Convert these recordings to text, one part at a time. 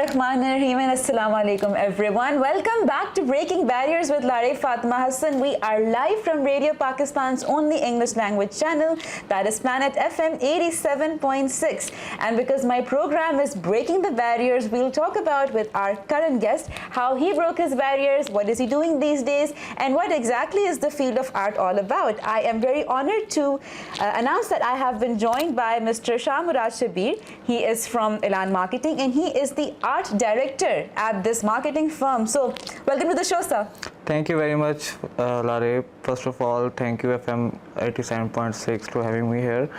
Bismillahirrahmanirrahim and Assalamu alaikum everyone. Welcome back to Breaking Barriers with Laraib Fatima Hassan. We are live from Radio Pakistan's only English language channel, that is Planet FM 87.6. And because my program is Breaking the Barriers, we'll talk about with our current guest how he broke his barriers, what is he doing these days, and what exactly is the field of art all about. I am very honored to announce that I have been joined by Mr. Shahmurad Shabbir. He is from Elaan Marketing and he is the art director at this marketing firm. So, welcome to the show, sir. Thank you very much, Laraib. First of all, thank you FM 87.6 to having me here.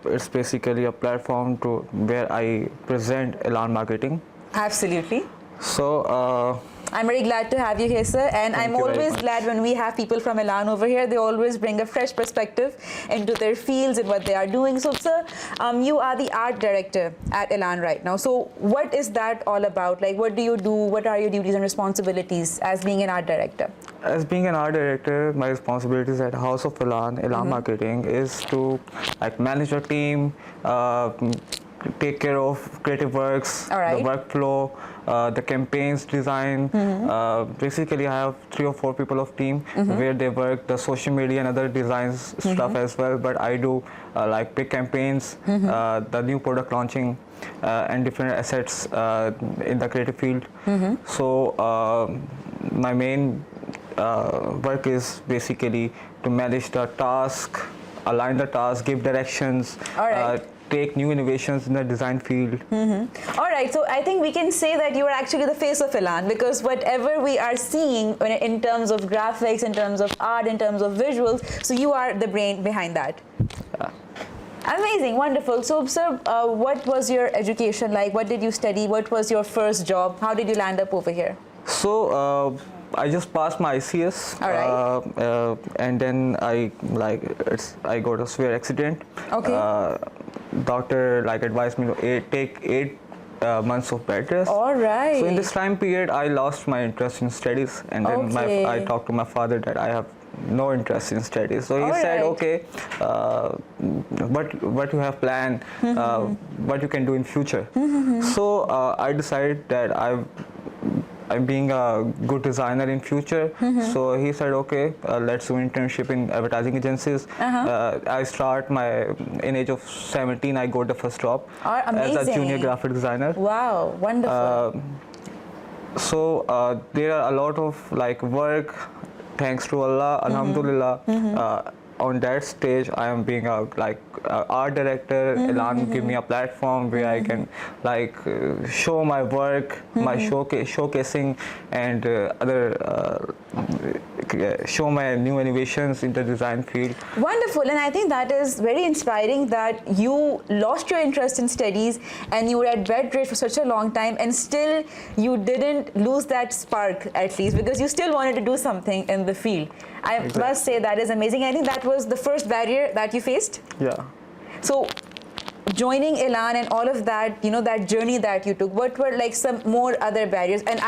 It's basically a platform to where I present Elaan Marketing. Absolutely. So, I'm very glad to have you here, sir, and I'm always glad when we have people from Elaan over here. They always bring a fresh perspective into their fields and what they are doing. So, sir, you are the art director at Elaan right now. So, what is that all about? Like, what do you do? What are your duties and responsibilities as being an art director? As being an art director, my responsibilities at House of Elaan, Elaan Marketing, is to manage a team, take care of creative works, the workflow, the campaigns design. Basically, I have 3 or 4 people of team where they work the social media and other designs stuff as well. But I do like big campaigns, the new product launching, and different assets in the creative field. So my main work is basically to manage the task, align the task, give directions. Take new innovations in the design field. All right, so I think we can say that you are actually the face of Elaan, because whatever we are seeing in terms of graphics, in terms of art, in terms of visuals, so you are the brain behind that. Amazing, wonderful. So, sir, what was your education like? What did you study? What was your first job? How did you land up over here? So, I just passed my ICS, and then I got a severe accident. Doctor advised me to take 8 months of bed rest. All right. So in this time period, I lost my interest in studies, and then I talked to my father that I have no interest in studies. So he said, okay, what you have planned, what you can do in future. So I decided that I'm being a good designer in future. So he said, okay, let's do internship in advertising agencies. I start in age of 17, I got the first job as a junior graphic designer. Wow, wonderful. So there are a lot of work, thanks to Allah, Alhamdulillah. On that stage, I am being a art director. Elaan give me a platform where I can show my work, my showcasing, and show my new innovations in the design field. Wonderful, and I think that is very inspiring that you lost your interest in studies and you were at bed rest for such a long time, and still you didn't lose that spark, at least, because you still wanted to do something in the field. I must say that is amazing. I think that was the first barrier that you faced. Yeah. So, joining Elaan and all of that, that journey that you took, what were some more other barriers? And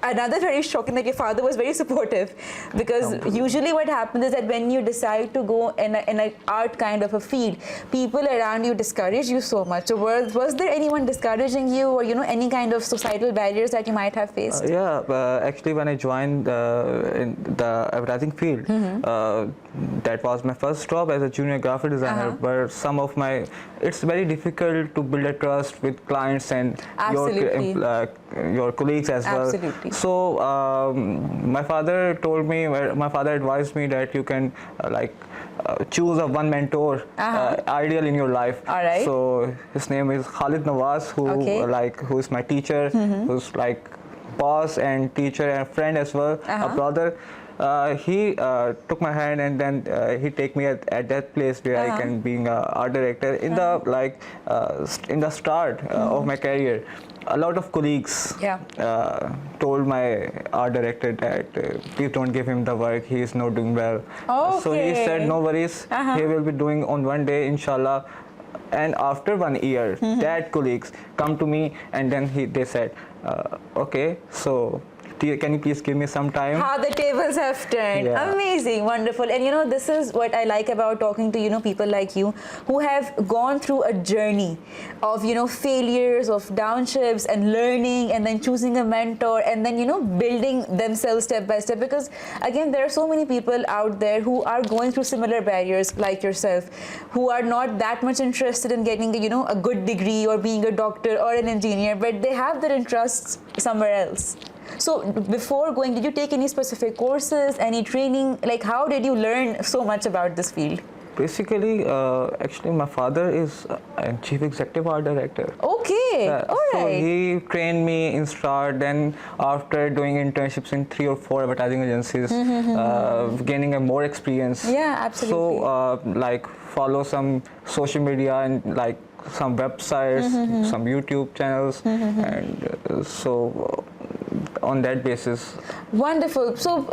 another very shocking, that your father was very supportive, because usually what happens is that when you decide to go in an art kind of a field, people around you discourage you so much. So was there anyone discouraging you, or any kind of societal barriers that you might have faced? Actually, when I joined in the advertising field, that was my first job as a junior graphic designer. But it's very difficult to build a trust with clients and your colleagues as well. So my father advised me that you can choose a one mentor ideal in your life. So his name is Khalid Nawaz, who is my teacher, who's boss and teacher and friend as well, a brother. He took my hand, and then he take me at that place where I can be an art director. In the start of my career, a lot of colleagues told my art director that please don't give him the work, he is not doing well. So he said, no worries, he will be doing on one day, inshallah. And after 1 year, that colleagues come to me, and then they said, okay, so can you please give me some time? How the tables have turned. Yeah. Amazing, wonderful. And this is what I like about talking to people like you who have gone through a journey of failures, of downships, and learning, and then choosing a mentor, and then building themselves step by step. Because again, there are so many people out there who are going through similar barriers like yourself, who are not that much interested in getting a good degree or being a doctor or an engineer, but they have their interests somewhere else. So before going, did you take any specific courses, any training? Like, how did you learn so much about this field? Basically, actually, my father is a chief executive art director. Okay, all right. So he trained me in start. Then after doing internships in 3 or 4 advertising agencies, gaining a more experience. Yeah, absolutely. So like follow some social media and like some websites, some YouTube channels, and so on that basis. Wonderful. So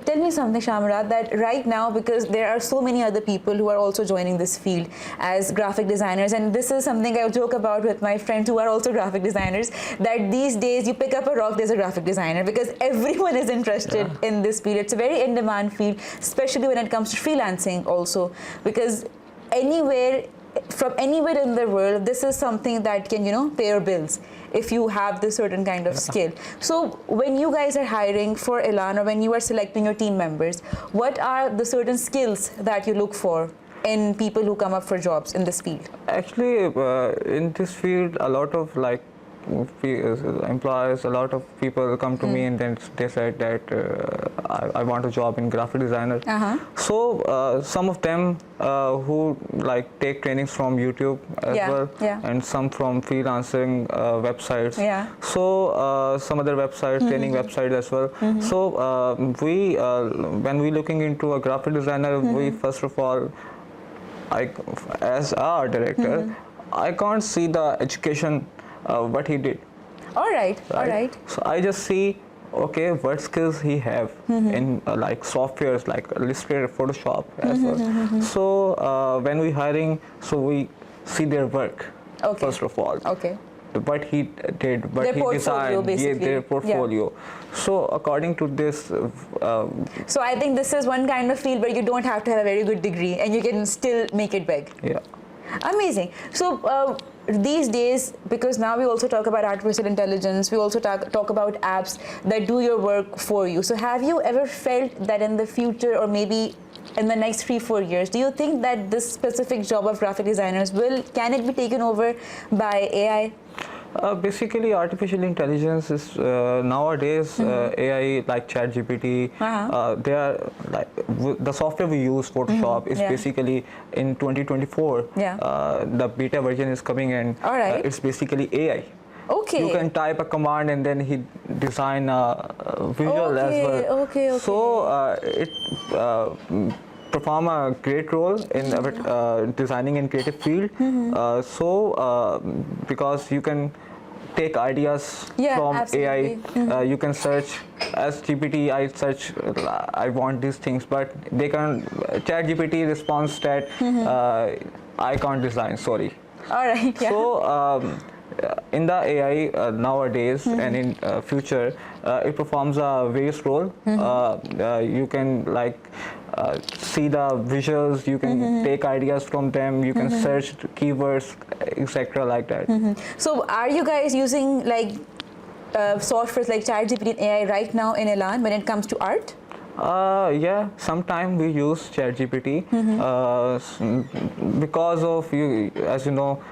tell me something, Shahmurad, that right now, because there are so many other people who are also joining this field as graphic designers, and this is something I joke about with my friends who are also graphic designers, that these days you pick up a rock, there's a graphic designer, because everyone is interested in this field. It's a very in-demand field, especially when it comes to freelancing also, because from anywhere in the world, this is something that can, pay your bills if you have this certain kind of skill. So when you guys are hiring for Elaan, or when you are selecting your team members, what are the certain skills that you look for in people who come up for jobs in this field? Actually, in this field, a lot of employers, a lot of people come to me and then they said that I want a job in graphic designer. So some of them who take trainings from YouTube as well, and some from freelancing websites. So some other websites, training websites as well. So we when we looking into a graphic designer, we first of all, as our director, I can't see the education what he did. All right. So I just see, okay, what skills he have in softwares like Illustrator, Photoshop as well. So when we hiring, so we see their work first of all. What he did, what he designed, their portfolio. So according to this, so I think this is one kind of field where you don't have to have a very good degree and you can still make it big. Yeah. Amazing. So these days, because now we also talk about artificial intelligence, we also talk about apps that do your work for you. So have you ever felt that in the future, or maybe in the next 3-4 years, do you think that this specific job of graphic designers can it be taken over by AI? Basically, artificial intelligence is nowadays AI like ChatGPT. They are the software we use, Photoshop, is basically in 2024. The beta version is coming in. All right. It's basically AI. Okay. You can type a command and then he design a visual as well. Okay. So it perform a great role in designing in creative field. Because you can take ideas from absolutely. AI. You can search as GPT. I search, I want these things, but they can ChatGPT responds that I can't design. Sorry. All right. So in the AI nowadays and in future, it performs a various role. You can see the visuals, you can take ideas from them, you can search keywords, etc. like that. So are you guys using softwares like ChatGPT and AI right now in Elaan when it comes to art? Yeah, sometimes we use ChatGPT because of as you know,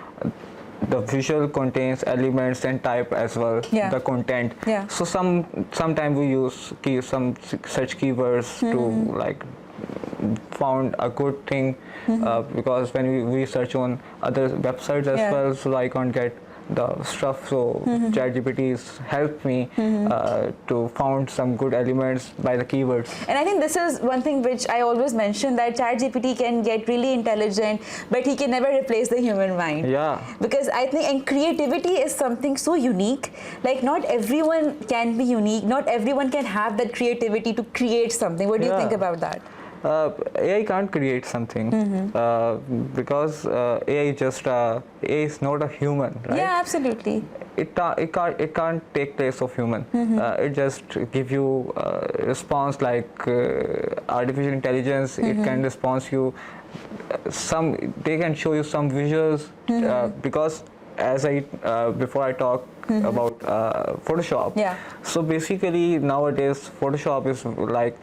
the visual contains elements and type as well, the content. So sometimes we use some search keywords to found a good thing, because when we search on other websites as well, so I can't get the stuff. So ChatGPT has helped me to found some good elements by the keywords. And I think this is one thing which I always mention, that ChatGPT can get really intelligent, but he can never replace the human mind. Because I think, and creativity is something so unique. Not everyone can be unique. Not everyone can have that creativity to create something. What do you think about that? AI can't create something because AI is just AI is not a human, right? Yeah, absolutely. It can't take place of human. It just give you response like artificial intelligence. It can respond you they can show you some visuals because as I before I talk about Photoshop. Yeah. So basically nowadays Photoshop is like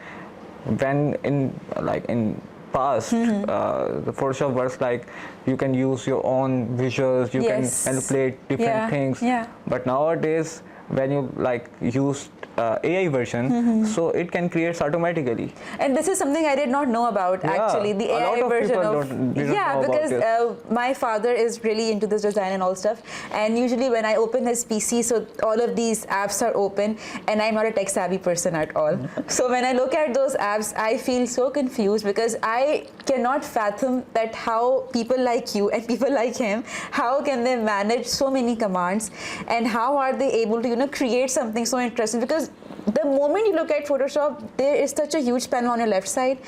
when in past the Photoshop works like you can use your own visuals, you can manipulate different things, but nowadays when you like use AI version, so it can create automatically. And this is something I did not know about actually. The AI version of didn't because my father is really into this design and all stuff. And usually when I open his PC, so all of these apps are open, and I'm not a tech savvy person at all. So when I look at those apps, I feel so confused because I cannot fathom that how people like you and people like him, how can they manage so many commands, and how are they able to create something so interesting? Because the moment you look at Photoshop, there is such a huge panel on your left side,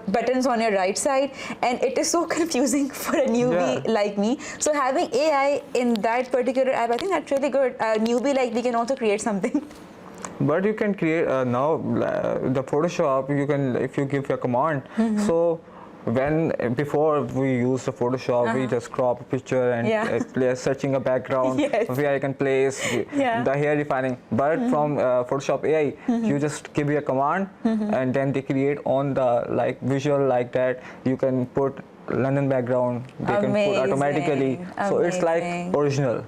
buttons on your right side, and it is so confusing for a newbie like me. So having AI in that particular app, I think that's really good. A newbie like me can also create something. But you can create now the Photoshop. You can if you give a command. So when before we use the Photoshop, we just crop a picture and play searching a background where I can place the hair refining. But from Photoshop AI, you just give it a command and then they create on the visual like that. You can put London background. They can put automatically. So it's like original.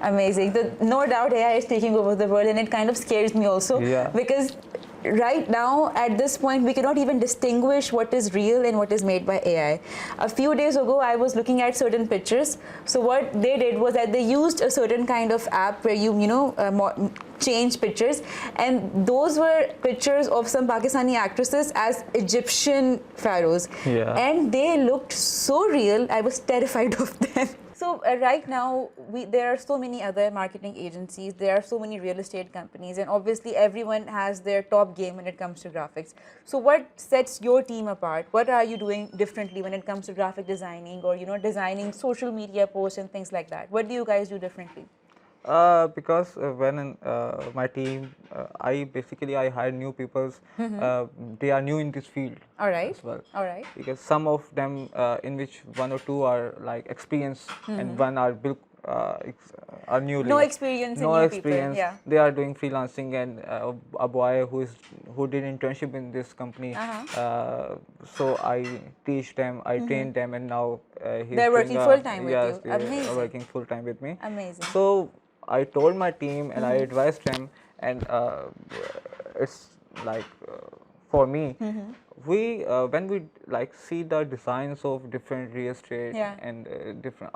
Amazing. No doubt AI is taking over the world, and it kind of scares me also because right now at this point we cannot even distinguish what is real and what is made by AI. A few days ago I was looking at certain pictures. So what they did was that they used a certain kind of app where you change pictures, and those were pictures of some Pakistani actresses as Egyptian pharaohs, and they looked so real. I was terrified of them. So right now, there are so many other marketing agencies, there are so many real estate companies, and obviously everyone has their top game when it comes to graphics. So what sets your team apart? What are you doing differently when it comes to graphic designing or designing social media posts and things like that? What do you guys do differently? Because when my team, I hire new people. They are new in this field. All right. As well. All right. Because some of them, in which one or two are like experienced, and one are newly. No experience. No in experience. People. Yeah. They are doing freelancing, and a boy who did internship in this company. So I teach them, I train them, and now they're working full time with you. Yes, they are working full time with me. Amazing. So I told my team and I advised them, and it's like for me, we when we see the designs of different real estate and different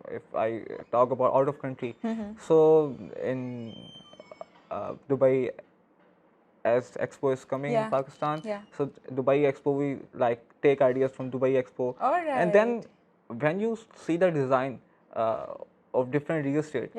if I talk about out of country, so in Dubai, as Expo is coming in Pakistan, so Dubai Expo, we take ideas from Dubai Expo. All right. And then when you see the design of different real estate,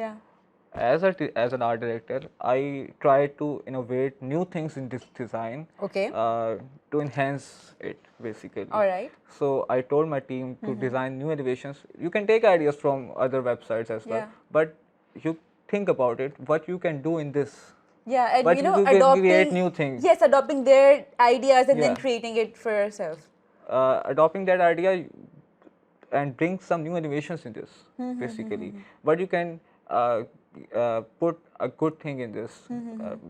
as an art director, I try to innovate new things in this design to enhance it basically. All right. So I told my team to design new innovations. You can take ideas from other websites as well, but you think about it, what you can do in this. Yeah, and but you can adopting, create new things. Yes, adopting their ideas and then creating it for yourself. Adopting that idea and bring some new innovations in this, basically. But you can put a good thing in this.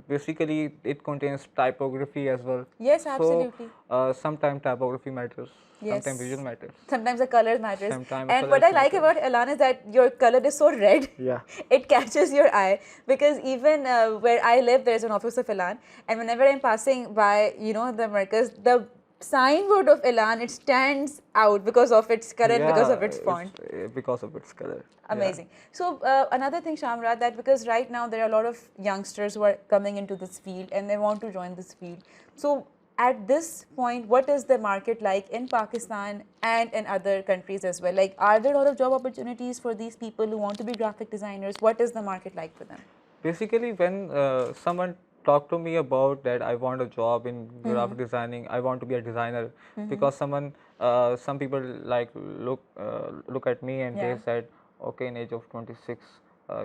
Basically, it contains typography as well. Yes, absolutely. So sometimes typography matters. Sometimes visual matters. Sometimes the color matters. Sometimes and what I like about Elaan is that your color is so red. Yeah. It catches your eye, because even where I live, there is an office of Elaan, and whenever I'm passing by, the Merkaz, the signboard of Elaan, it stands out because of its color, because of its font. Because of its color. Amazing. So another thing, Shahmurad, that because right now there are a lot of youngsters who are coming into this field and they want to join this field. So at this point, what is the market like in Pakistan and in other countries as well? Like, are there a lot of job opportunities for these people who want to be graphic designers? What is the market like for them? Basically, when someone talk to me about that I want a job in graphic designing, I want to be a designer, because some people like look at me and they said, okay, in age of 26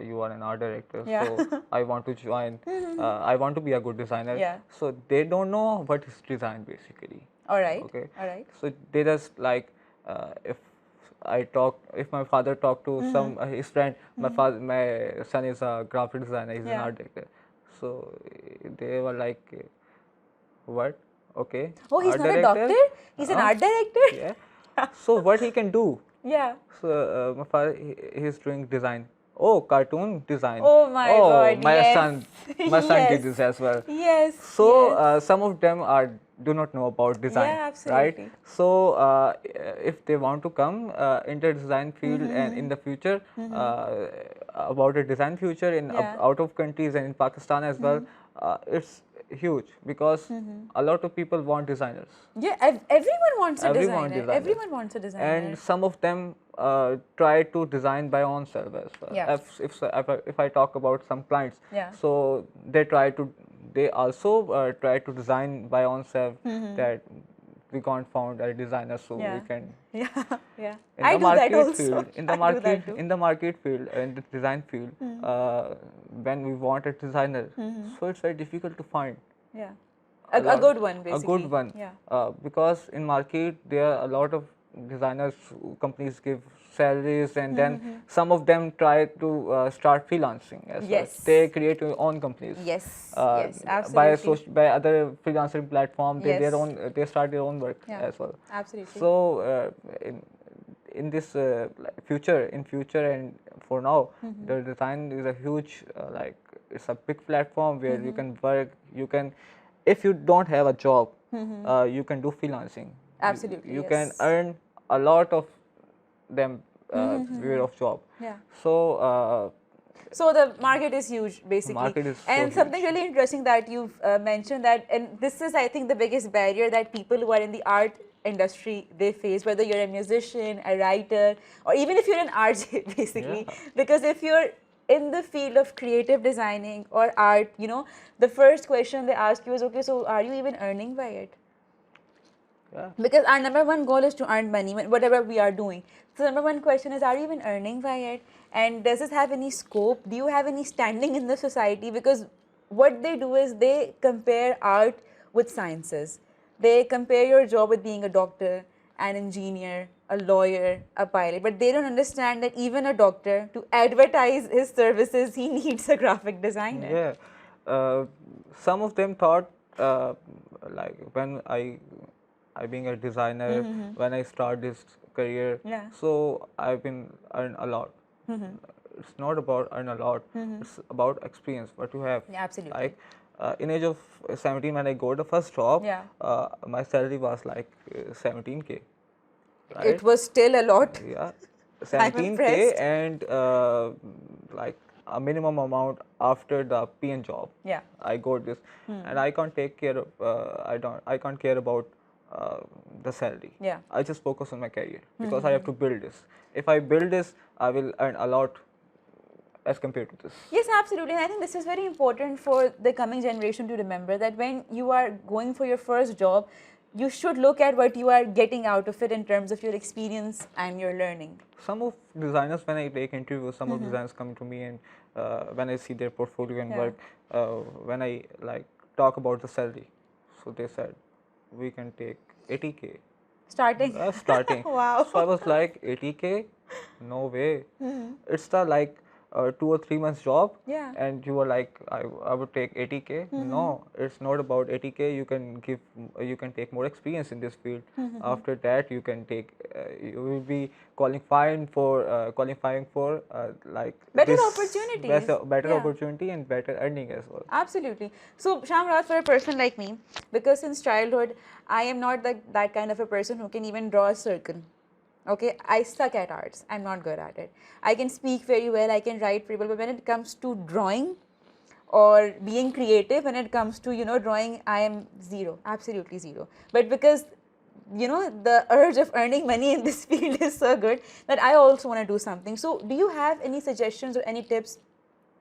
you are an art director, so I want to join, I want to be a good designer. So they don't know what is design basically. All right. Okay. All right. So they just like, if my father talked to some his friend, my son is a graphic designer, he's an art director. So they were like, what? Okay. Oh, he's art not director? a doctor? He's an art director? Yeah. So what he can do? Yeah. So my father, he's doing design. Oh, cartoon design. Oh my God, my yes. son, my son did this as well. Yes. So some of them do not know about design, Yeah, absolutely. right? So if they want to come into design field and in the future, about a design future in out of countries and in Pakistan as well, it's huge because a lot of people want designers. Yeah, everyone wants a Everyone designer. designer. Everyone wants a designer. And some of them try to design by own self as well. Yeah. If I talk about some clients, so they also try to design by own self, that we can't find a designer, so we can. Yeah. In I the do market that also. field, in the I do market, that too. in the market field, in the design field, when we want a designer, so it's very difficult to find. Yeah. A good one, basically. A good one. Yeah. Because in market there are a lot of designers, companies give salaries, and then some of them try to start freelancing as well. They create their own companies. Yes. Yes, absolutely. By other freelancing platform, they start their own work as well. Absolutely. So in this future and for now, the design is a huge it's a big platform where you can work. You can, if you don't have a job, you can do freelancing. Absolutely. You can earn a lot of them way of job. Yeah. So so the market is huge, basically. Market is and so something huge. really interesting that you've mentioned, that, and this is, I think, the biggest barrier that people who are in the art industry they face, whether you're a musician, a writer, or even if you're an RJ, basically. Because if you're in the field of creative designing or art, the first question they ask you is, okay, so are you even earning by it? Because our number one goal is to earn money, whatever we are doing. So the number one question is, are you even earning by it? And does this have any scope? Do you have any standing in the society? Because what they do is they compare art with sciences. They compare your job with being a doctor, an engineer, a lawyer, a pilot. But they don't understand that even a doctor, to advertise his services, he needs a graphic designer. Yeah. Some of them thought, like when I being a designer, when I start this career, so I've been earn a lot. It's not about earn a lot, it's about experience, what you have. Yeah, absolutely. Like in age of 17, when I got the first job, my salary was like 17K. Right? It was still a lot. Yeah, I'm 17K, impressed. and like a minimum amount after the PN job. Yeah. I got this, and I can't take care of. I can't care about the salary. Yeah. I just focus on my career because I have to build this. If I build this, I will earn a lot as compared to this. Yes, absolutely. And I think this is very important for the coming generation to remember, that when you are going for your first job, you should look at what you are getting out of it in terms of your experience and your learning. Some of designers, when I take interviews, some of designers come to me, and when I see their portfolio and work, when I like talk about the salary, so they said, we can take 80K. Starting? Starting. Wow. So I was like, 80K? No way. It's the like 2 or 3 months job, and you were like, I would take 80K. No, it's not about 80K. You can take more experience in this field. After that, you can take you will be qualifying for like better opportunities, better opportunity and better earning as well. Absolutely. So Shahmurad, for a person like me, because since childhood I am not that kind of a person who can even draw a circle. Okay, I suck at arts. I'm not good at it. I can speak very well, I can write very well, but when it comes to drawing or being creative, when it comes to, drawing, I am zero, absolutely zero. But because, the urge of earning money in this field is so good that I also want to do something. So do you have any suggestions or any tips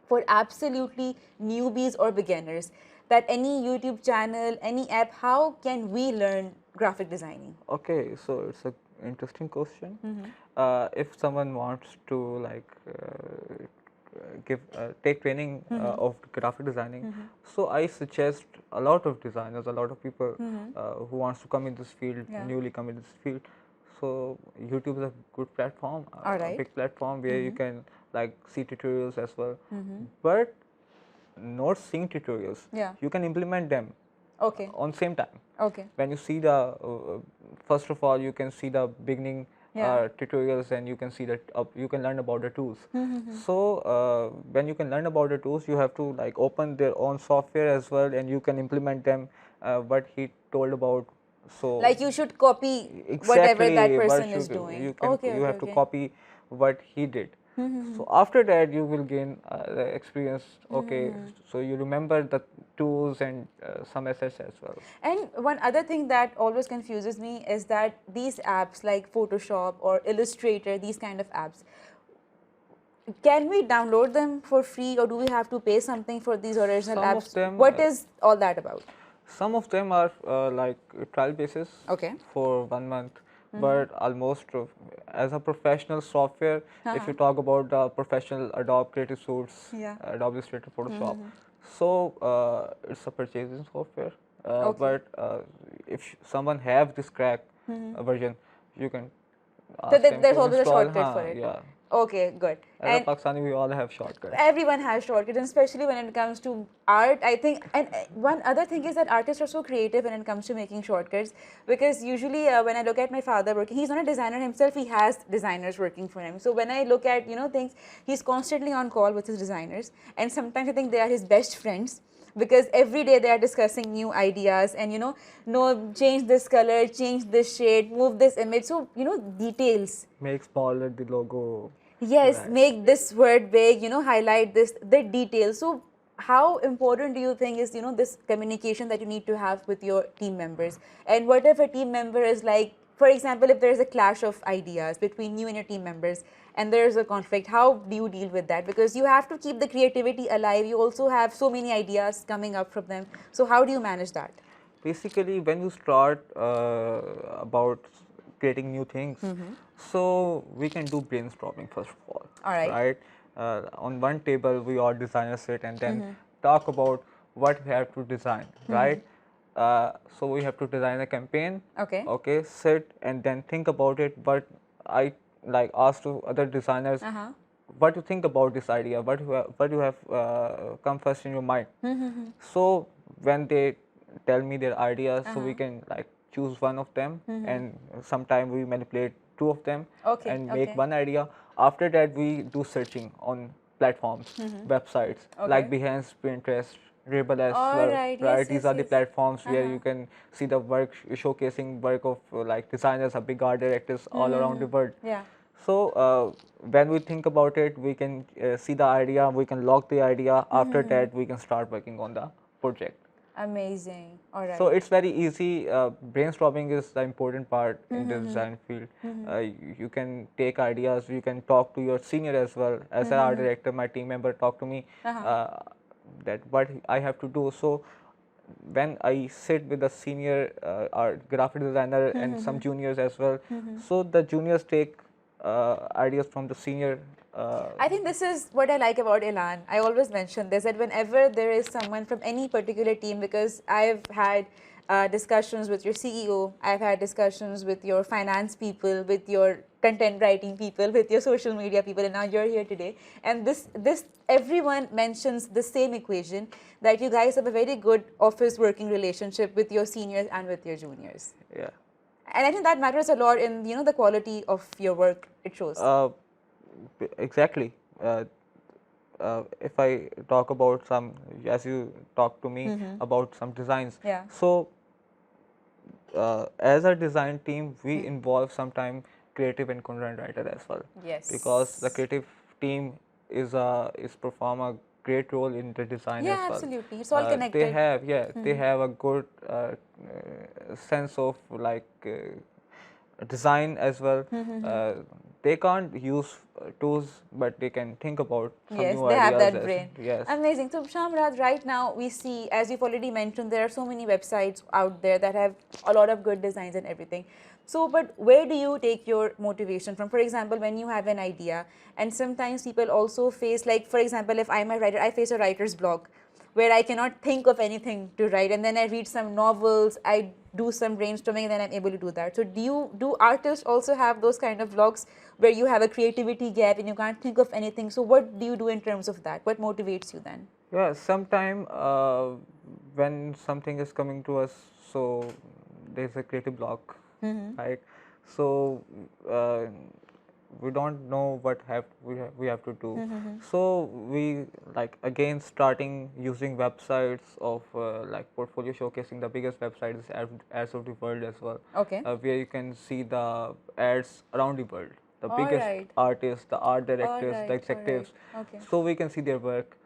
for absolutely newbies or beginners? that any YouTube channel, any app, how can we learn graphic designing? Okay, so it's a interesting question. If someone wants to like take training of graphic designing, so I suggest a lot of designers, a lot of people who wants to come in this field, newly come in this field. So YouTube is a good platform, a big platform where you can like see tutorials as well. But not seeing tutorials, you can implement them on same time. When you see the first of all, you can see the beginning tutorials, and you can see that you can learn about the tools. So when you can learn about the tools, you have to like open their own software as well, and you can implement them what he told about. So like you should copy exactly whatever that what person is doing. you have to copy what he did. So after that you will gain the experience. Okay, so you remember the tools and some assets as well. And one other thing that always confuses me is that these apps like Photoshop or Illustrator, these kind of apps, can we download them for free, or do we have to pay something for these original Some apps? of them, What is all that about? some of them are like trial basis for 1 month. But almost as a professional software, if you talk about the professional Adobe Creative Suites, Adobe Illustrator, Photoshop, so it's a purchasing software. But if someone have this crack version, you can ask So them there's to always a install. shortcut for it. Yeah. Okay, good. As a Pakistani, we all have shortcuts. Everyone has shortcuts, and especially when it comes to art, I think. And one other thing is that artists are so creative when it comes to making shortcuts, because usually when I look at my father working, he's not a designer himself, he has designers working for him. So when I look at, things, he's constantly on call with his designers, and sometimes I think they are his best friends, because every day they are discussing new ideas and no, change this color, change this shade, move this image. So details. Make smaller the logo. Yes, Right. make this word big, highlight the details. So how important do you think is, this communication that you need to have with your team members? And what if a team member is like, for example, if there is a clash of ideas between you and your team members and there is a conflict, how do you deal with that? Because you have to keep the creativity alive. You also have so many ideas coming up from them. So how do you manage that? Basically, when you start about creating new things, so we can do brainstorming first of all. Right? On one table, we all designers sit and then talk about what we have to design. Right? So we have to design a campaign. Okay. Sit and then think about it. But I like ask to other designers, what do you think about this idea? What you have come first in your mind? So when they tell me their ideas, so we can like choose one of them, and sometime we manipulate two of them and make one idea. After that, we do searching on platforms, websites like Behance, Pinterest, Rebel as well. Right? Right? These are the platforms where you can see the work, showcasing work of like designers, big art directors all around the world. So when we think about it, we can see the idea, we can log the idea. After that, we can start working on the project. Amazing. All right. So it's very easy. Brainstorming is the important part in the design field. You can take ideas. You can talk to your senior as well. As an art director, my team member talked to me that what I have to do. So when I sit with the senior art graphic designer and some juniors as well, so the juniors take ideas from the senior. I think this is what I like about Elaan. I always mention this, that whenever there is someone from any particular team, because I've had discussions with your CEO, I've had discussions with your finance people, with your content writing people, with your social media people, and now you're here today. And this everyone mentions the same equation, that you guys have a very good office working relationship with your seniors and with your juniors. Yeah. And I think that matters a lot in the quality of your work it shows. Exactly. If I talk about some, as you talk to me about some designs, so as a design team, we involve sometime creative and content writer as well. Yes. Because the creative team is perform a great role in the design as well. Absolutely. It's all connected. They have a good sense of like design as well. they can't use tools, but they can think about some Yes, new they have ideas. that brain. Yes. Amazing. So, Shahmurad, right now we see, as you've already mentioned, there are so many websites out there that have a lot of good designs and everything. So, but where do you take your motivation from? For example, when you have an idea, and sometimes people also face, like, for example, if I'm a writer, I face a writer's block where I cannot think of anything to write, and then I read some novels, I do some brainstorming, and then I'm able to do that. So do artists also have those kind of blocks where you have a creativity gap and you can't think of anything? So what do you do in terms of that? What motivates you then? Yeah, sometime when something is coming to us, so there's a creative block, right? So we don't know what we have to do. So we like again starting using websites of like portfolio showcasing. The biggest website is Ads of the World as well, Okay. where you can see the ads around the world, the All biggest right. artists, the art All directors, the right. All executives. right. Okay. So we can see their work.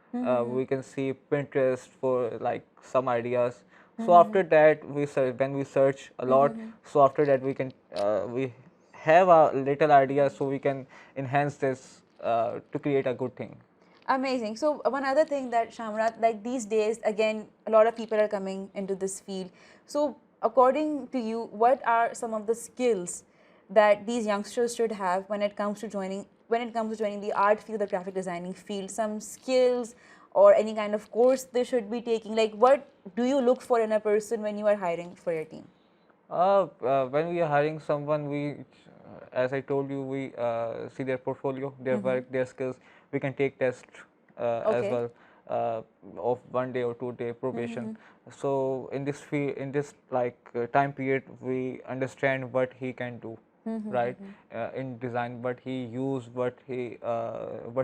We can see Pinterest for like some ideas. So after that, when we search a lot. So after that, we have a little idea, so we can enhance this to create a good thing. Amazing. So one other thing that Shahmurad, like these days, again, a lot of people are coming into this field. So according to you, what are some of the skills that these youngsters should have when it comes to joining the art field, the graphic designing field? Some skills or any kind of course they should be taking. Like, what do you look for in a person when you are hiring for your team? When we are hiring someone, as I told you, we see their portfolio, their work, their skills. We can take tests as Okay. well of 1 day or 2 day probation. So in this time period, we understand what he can do, right? In design, what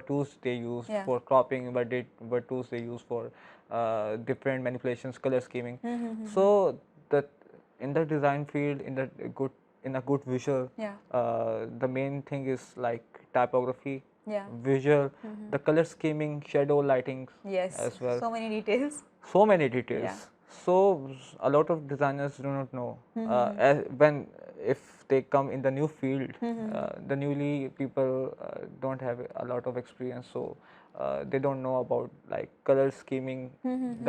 tools they use Yeah. for cropping, what tools they use for different manipulations, color scheming. So that in the design field, in a good visual, Yeah. the main thing is like typography, Yeah. visual, the color scheming, shadow lighting Yes. as well. So many details. So many details. Yeah. So a lot of designers do not know when if they come in the new field, the newly people don't have a lot of experience, so they don't know about like color scheming,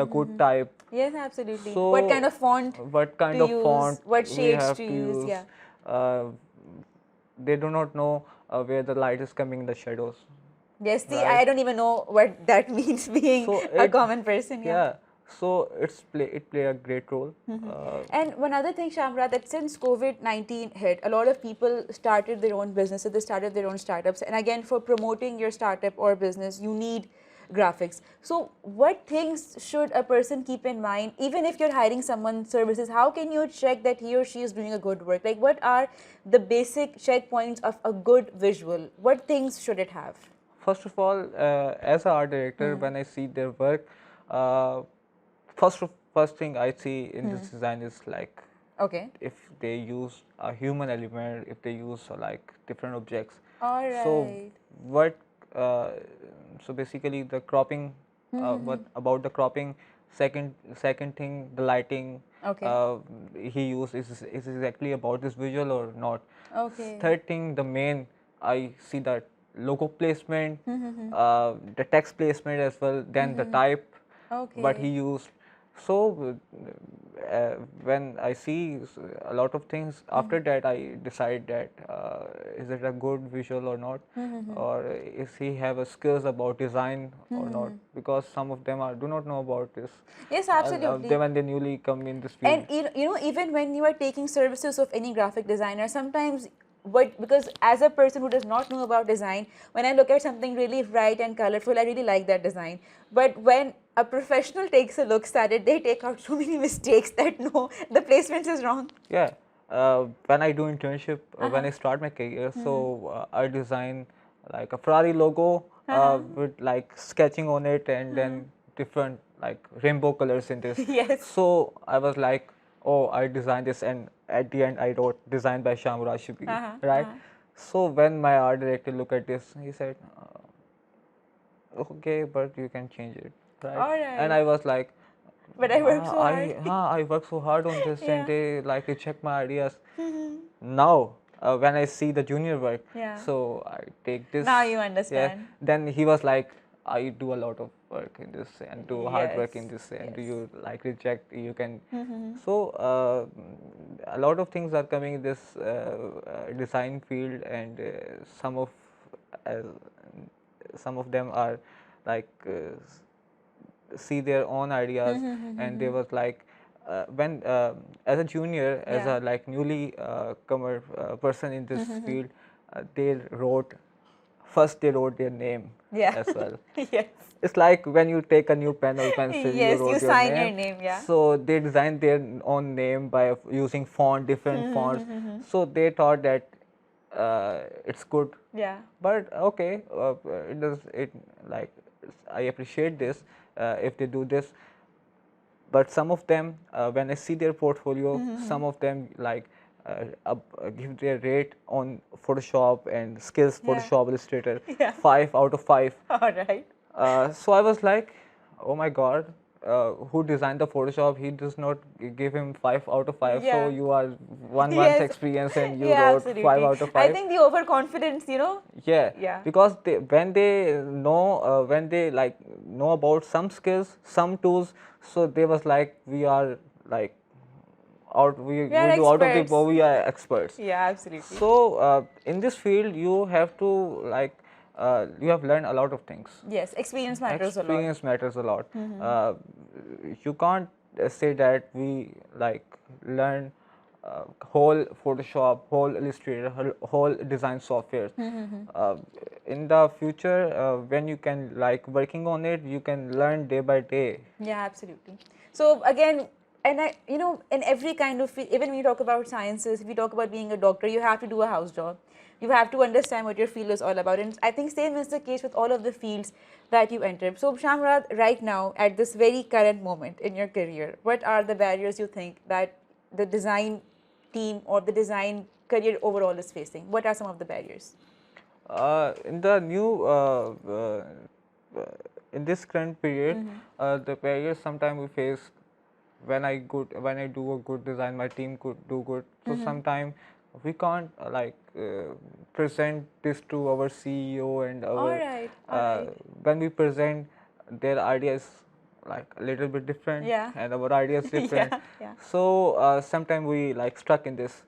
the good type. Yes, absolutely. So What kind of font what kind to of use? font What we shades have to to use? use. Yeah. Uh, they do not know where the light is coming in the shadows, Yes, see, right? I don't even know what that means being So a common person. Yeah. yeah. So it play a great role. And one other thing, Shamra, that since COVID-19 hit, a lot of people started their own businesses, they started their own startups. And again, for promoting your startup or business, you need graphics. So what things should a person keep in mind, even if you're hiring someone services, how can you check that he or she is doing a good work? Like, what are the basic checkpoints of a good visual? What things should it have? First of all, as an art director, when I see their work, uh, first thing I see in this design is like Okay. if they use a human element, if they use like different objects. All So right. what? So basically, the cropping. What about the cropping? Second thing, the lighting. Okay. He used is exactly about this visual or not. Okay. Third thing, the main, I see that logo placement, the text placement as well. Then the type, what he Okay. used. So when I see a lot of things, after that I decide that is it a good visual or not, or is he have a skills about design or not? Because some of them do not know about this. Yes, They absolutely. when they newly come in this And field. even when you are taking services of any graphic designer, sometimes because as a person who does not know about design, when I look at something really bright and colorful, I really like that design. But when a professional takes a look at it, they take out so many mistakes that no, the placement is wrong. Yeah, when I do internship, when I start my career, so I design like a Ferrari logo with like sketching on it, and then different like rainbow colors in this. Yes. So I was like, oh, I designed this, and at the end I wrote designed by Shahmurad Shabbir, right? So when my art director looked at this, he said, okay, but you can change it, right? All And right. I was like, But I worked so hard. I worked so hard on this, and Yeah. they check my ideas. Now when I see the junior work, Yeah. so I take this. Now you understand. Yeah. Then he was like, I do a lot of work in this and do hard work in Yes, this, and do yes. you like reject? You can. So a lot of things are coming in this design field, and uh, some of them are like see their own ideas, and they was like when as a junior, as Yeah. a like newly comer person in this field, they wrote first they wrote their name Yeah. as well. Yes. It's like when you take a new pen or pencil, you Yes, you wrote your sign name. your name, yeah. So they designed their own name by using different fonts. So they thought that it's good. Yeah. But okay, it does it like I appreciate this if they do this. But some of them, when I see their portfolio, some of them like give their rate on Photoshop and skills, Yeah. Photoshop, Illustrator, Yeah. 5 out of 5. All right. So I was like, oh my god, who designed the Photoshop? He does not give him 5 out of 5. So Yeah. you are 1 month Yes. experience and you Yeah, wrote 5 absolutely. out of I 5. think the overconfidence, Yeah, Yeah. because when they know when they like know about some skills, some tools, so they was like we are like we are do out of the experts. we are experts. Yeah, absolutely. So in this field you have to like you have learned a lot of things. Yes, experience matters a lot. Experience matters a lot. You can't say that we like learn whole Photoshop, whole Illustrator, whole design software. In the future, when you can like working on it, you can learn day by day. Yeah, absolutely. So again, and in every kind of field, even when you talk about sciences, if you talk about being a doctor, you have to do a house job. You have to understand what your field is all about. And I think same is the case with all of the fields that you enter. So Shahmurad, right now, at this very current moment in your career, what are the barriers you think that the design team or the design career overall is facing? What are some of the barriers? In the new in this current period, the barriers sometimes we face when I do a good design, my team could do good. So sometimes we can't present this to our CEO and our All right. when we present their ideas like a little bit different, Yeah. and our ideas different. Yeah. So sometimes we like stuck in this,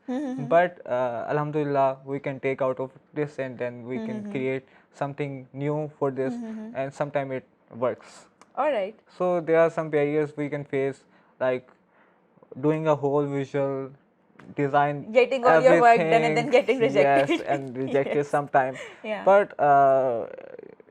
but alhamdulillah we can take out of this and then we can create something new for this, and sometimes it works. All right. So there are some barriers we can face, like doing a whole visual design, Getting all your work done and then everything, getting rejected. yes, and rejected Yes. sometime. Yeah. But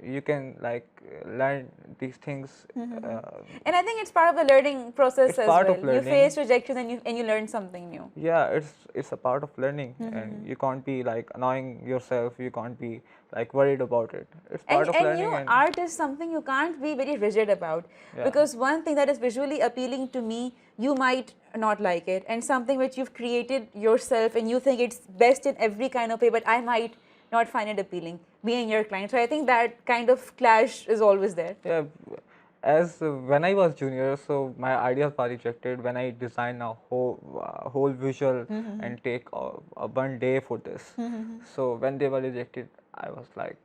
you can like learn these things. And I think it's part of the learning process It's as part well. of You learning. face rejection and you learn something new. Yeah, it's a part of learning, and you can't be like annoying yourself. You can't be like worried about it. It's part of And learning. art is something you can't be very rigid about, Yeah. because one thing that is visually appealing to me, you might not like it, and something which you've created yourself and you think it's best in every kind of way, but I might not find it appealing, being your client. So I think that kind of clash is always there. Yeah, as when I was junior, so my ideas were rejected when I designed a whole visual and take a 1 day for this. So when they were rejected, I was like,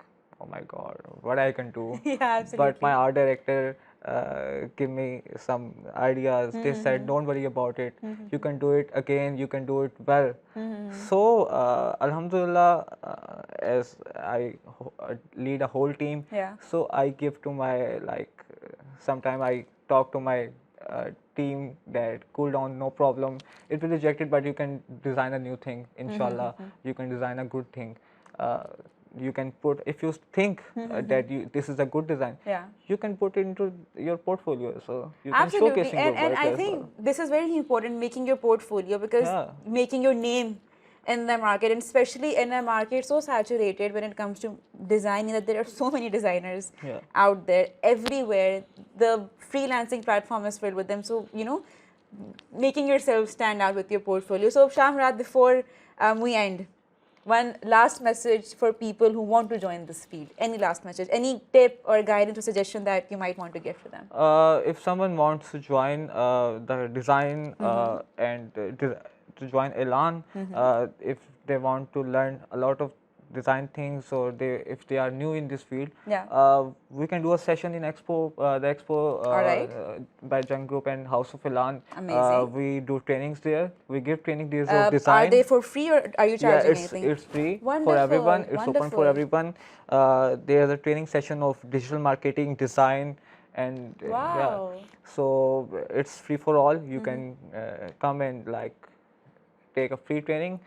oh my god, what I can do. Yeah, absolutely. But my art director give me some ideas. They said, don't worry about it. You can do it again. You can do it well. So alhamdulillah, as I lead a whole team, Yeah. so I give to my sometime I talk to my team that cool down, no problem. It will reject it, but you can design a new thing. Inshallah, you can design a good thing. You can put, if you think that this is a good design, Yeah. you can put it into your portfolio, so you can Absolutely. showcasing your And work I as think well. this is very important, making your portfolio, because Yeah. making your name in the market, and especially in a market so saturated when it comes to designing, that there are so many designers Yeah. out there everywhere. The freelancing platform is filled with them. So, making yourself stand out with your portfolio. So, Shahmurad, before we end, one last message for people who want to join this field. Any last message, any tip or guidance or suggestion that you might want to give to them? If someone wants to join the design and to join Elaan, if they want to learn a lot of design things, or if they are new in this field, we can do a session in Expo, the Expo by Jung Group and House of Elaan. Amazing. We do trainings there. We give training days of design. Are they for free or are you charging anything? It's free Wonderful, for everyone. It's wonderful. open for everyone. There's a training session of digital marketing, design, and wow. So it's free for all. You can come and like take a free training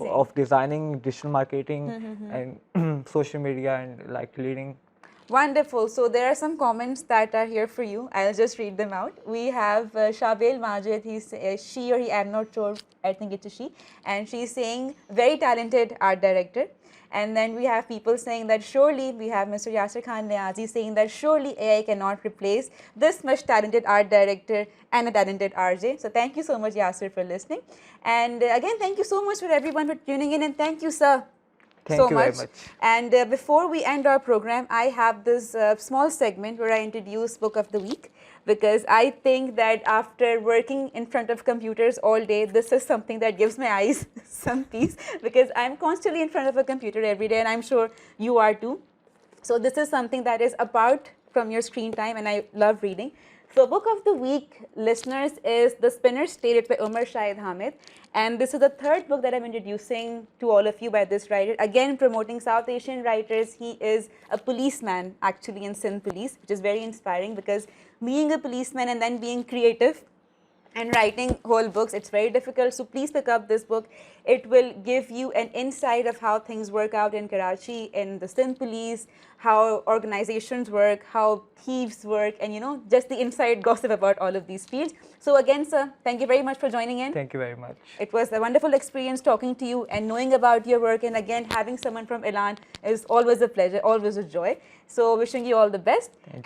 of designing, digital marketing, and social media, and like leading. Wonderful. So there are some comments that are here for you. I'll just read them out. We have Shabel Majid. He's she or he, I'm not sure. I think it's a she. And she's saying very talented art director. And then we have people saying that surely, we have Mr. Yasir Khan Niazi saying that surely AI cannot replace this much talented art director and a talented RJ. So thank you so much, Yasir, for listening. And again, thank you so much for everyone for tuning in, and thank you, sir. Thank you very much. And before we end our program, I have this small segment where I introduce Book of the Week, because I think that after working in front of computers all day, this is something that gives my eyes some peace, because I'm constantly in front of a computer every day, and I'm sure you are too. So this is something that is apart from your screen time, and I love reading. So Book of the Week, listeners, is The Spinner's Tale. It's by Umar Shahid Hamid. And this is the third book that I'm introducing to all of you by this writer. Again, promoting South Asian writers. He is a policeman, actually, in Sindh Police, which is very inspiring, because being a policeman and then being creative and writing whole books, it's very difficult. So please pick up this book. It will give you an insight of how things work out in Karachi, in the Sindh Police, how organizations work, how thieves work, and just the inside gossip about all of these fields. So again, sir, thank you very much for joining in. Thank you very much. It was a wonderful experience talking to you and knowing about your work. And again, having someone from Elaan is always a pleasure, always a joy. So wishing you all the best. Thank you.